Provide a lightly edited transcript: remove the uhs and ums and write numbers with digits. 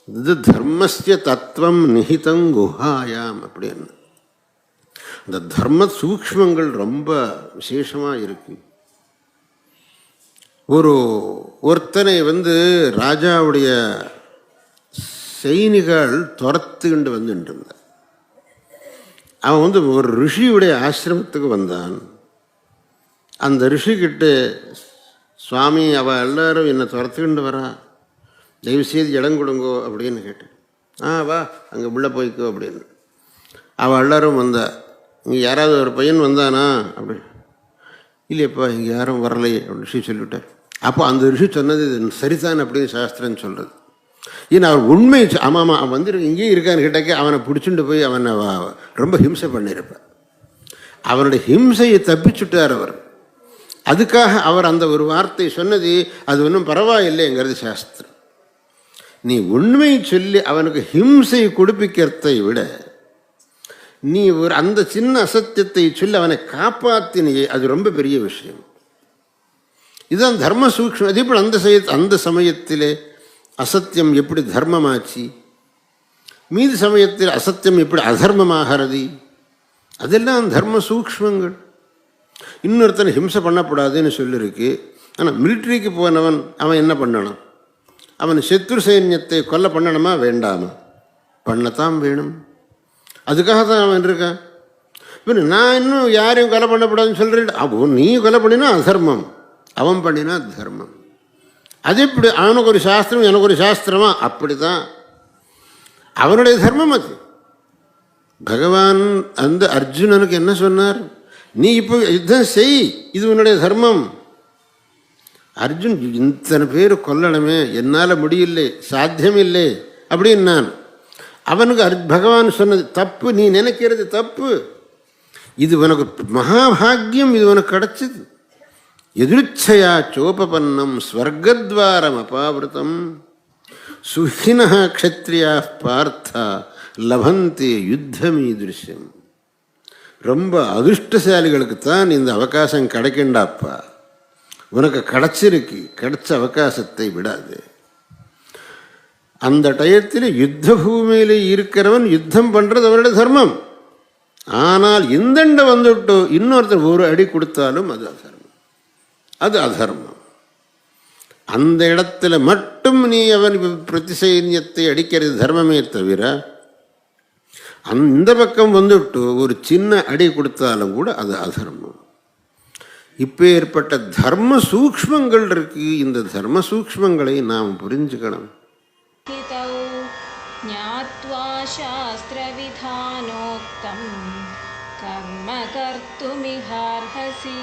இது தர்மஸ்ய தத்துவம் நிஹிதம் குஹாயாம் அப்படின்னு. இந்த தர்ம சூக்ஷ்மங்கள் ரொம்ப விசேஷமாக இருக்கு. ஒருத்தனை ராஜாவுடைய சைனிகள் துரத்துக்கிண்டு வந்துட்டு இருந்தான். அவன் ஒரு ரிஷியுடைய ஆசிரமத்துக்கு வந்தான். அந்த ரிஷிக்கிட்ட, சுவாமி அவள் எல்லாரும் என்னை துரத்துக்கிண்டு வரா, தயவுசெய்து இடம் கொடுங்கோ அப்படின்னு கேட்டேன். வா அங்கே உள்ளே போய்க்கோ அப்படின்னு. அவள் எல்லாரும் வந்தா. இங்கே யாராவது ஒரு பையன் வந்தானா அப்படின்னு. இல்லையப்பா இங்கே யாரும் வரலையே அப்படின்னு ரிஷி சொல்லிவிட்டார். அப்போ அந்த ரிஷி சொன்னது சரிதான் அப்படின்னு சாஸ்திரம் சொல்கிறது. ஏன்னா அவர் உண்மை, ஆமாம் அவன் இங்கேயும் இருக்கான்னு கேட்டாக்க அவனை பிடிச்சிட்டு போய் அவனை ரொம்ப ஹிம்சை பண்ணியிருப்பார். அவனுடைய ஹிம்சையை தப்பிச்சுட்டார் அவர். அதுக்காக அவர் அந்த ஒரு வார்த்தை சொன்னது அது ஒன்றும் பரவாயில்லைங்கிறது சாஸ்திரம். நீ உண்மை சொல்லி அவனுக்கு ஹிம்சை கொடுப்பிக்கிறதை விட நீ அந்த சின்ன அசத்தியத்தை சொல்லி அவனை காப்பாற்றினியே, அது ரொம்ப பெரிய விஷயம். இதுதான் தர்ம சூக்ஷ்மம். அதே போல் அந்த சமயத்திலே அசத்தியம் எப்படி தர்மமாச்சு, மீதி சமயத்தில் அசத்தியம் எப்படி அதர்மமாகிறது, அதெல்லாம் தர்ம சூக்ஷ்மங்கள். இன்னொருத்தனை ஹிம்சை பண்ணக்கூடாதுன்னு சொல்லியிருக்கு. ஆனால் மிலிட்ரிக்கு போனவன் அவன் என்ன பண்ணணும்? அவன் சத்ரு சைன்யத்தை கொல்ல பண்ணணுமா வேண்டாமா? பண்ணத்தான் வேணும். அதுக்காக தான் அவன் இருக்கான். இப்போ நான் இன்னும் யாரையும் கொலை பண்ணக்கூடாதுன்னு சொல்கிறேன். அப்போ நீ கொலை பண்ணினா அதர்மம், அவன் பண்ணினா தர்மம். அது எப்படி? அவனுக்கு ஒரு சாஸ்திரம் எனக்கு ஒரு சாஸ்திரமா? அப்படி தான் அவனுடைய தர்மம் அது. பகவான் அர்ஜுனனுக்கு என்ன சொன்னார்? நீ இப்போ யுத்தம் செய், இது உன்னுடைய தர்மம். அர்ஜுன் இத்தனை பேர் கொல்லணுமே, என்னால் முடியலை, சாத்தியமில்லை அப்படின்னு நான். அவனுக்கு பகவான் சொன்னது தப்பு, நீ நினைக்கிறது தப்பு, இது உனக்கு மகாபாகியம், இது உனக்கு கிடைச்சது. எதிர்ச்சையா சோபபன்னம் ஸ்வர்கத்வாரம் அபாவிருத்தம் சுஹினா க்ஷத்ரியா பார்த்தா லபந்தி யுத்தமீதிருஷ்யம். ரொம்ப அதிர்ஷ்டசாலிகளுக்கு தான் இந்த அவகாசம் கிடைக்கண்டாப்பா. உனக்கு கிடைச்சிருக்கு, கிடைச்ச அவகாசத்தை விடாது. அந்த டயத்தில் யுத்த பூமியில் இருக்கிறவன் யுத்தம் பண்ணுறது அவருடைய தர்மம். ஆனால் இந்தண்ட வந்துவிட்டு இன்னொருத்தர் ஒரு அடி கொடுத்தாலும் அது அதர்மம், அது அதர்மம். அந்த இடத்துல மட்டும் நீ அவன் பிரதிசைன்யத்தை அடிக்கிறது தர்மமே தவிர, அந்த பக்கம் வந்துவிட்டு ஒரு சின்ன அடி கொடுத்தாலும் கூட அது அதர்மம். இப்போ ஏற்பட்ட தர்ம சூக்ஷ்மங்கள் இருக்கு. இந்த தர்ம சூக்ஷ்மங்களை நாம் புரிஞ்சுக்கணும். ஞாத்வா சாஸ்திரவிதானோக்தம் கர்ம கர்த்துமிஹார்ஹசி.